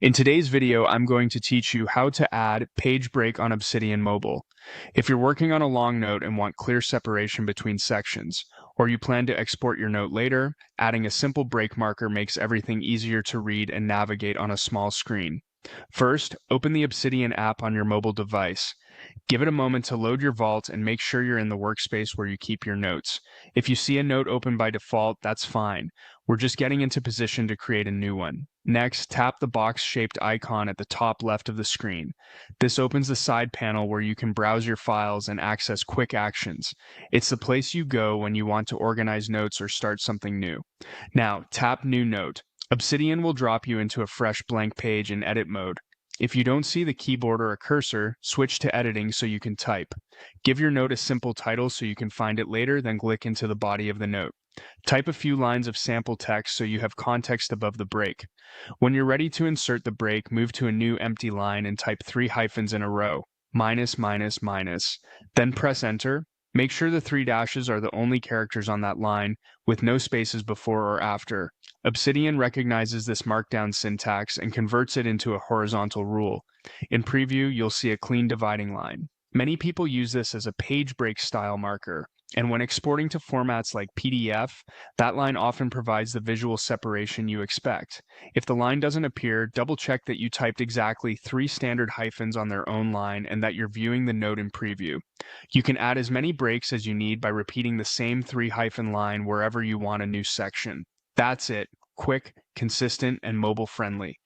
In today's video, I'm going to teach you how to add page break on Obsidian Mobile. If you're working on a long note and want clear separation between sections, or you plan to export your note later, adding a simple break marker makes everything easier to read and navigate on a small screen. First, open the Obsidian app on your mobile device. Give it a moment to load your vault and make sure you're in the workspace where you keep your notes. If you see a note open by default, that's fine. We're just getting into position to create a new one. Next, tap the box-shaped icon at the top left of the screen. This opens the side panel where you can browse your files and access quick actions. It's the place you go when you want to organize notes or start something new. Now, tap New Note. Obsidian will drop you into a fresh blank page in edit mode. If you don't see the keyboard or a cursor, switch to editing so you can type. Give your note a simple title so you can find it later, then click into the body of the note. Type a few lines of sample text so you have context above the break. When you're ready to insert the break, move to a new empty line and type 3 hyphens in a row, minus, minus, minus. Then press enter. Make sure the 3 dashes are the only characters on that line, with no spaces before or after. Obsidian recognizes this Markdown syntax and converts it into a horizontal rule. In preview, you'll see a clean dividing line. Many people use this as a page break style marker, and when exporting to formats like PDF, that line often provides the visual separation you expect. If the line doesn't appear, double-check that you typed exactly 3 standard hyphens on their own line and that you're viewing the note in preview. You can add as many breaks as you need by repeating the same 3 hyphen line wherever you want a new section. That's it. Quick, consistent, and mobile-friendly.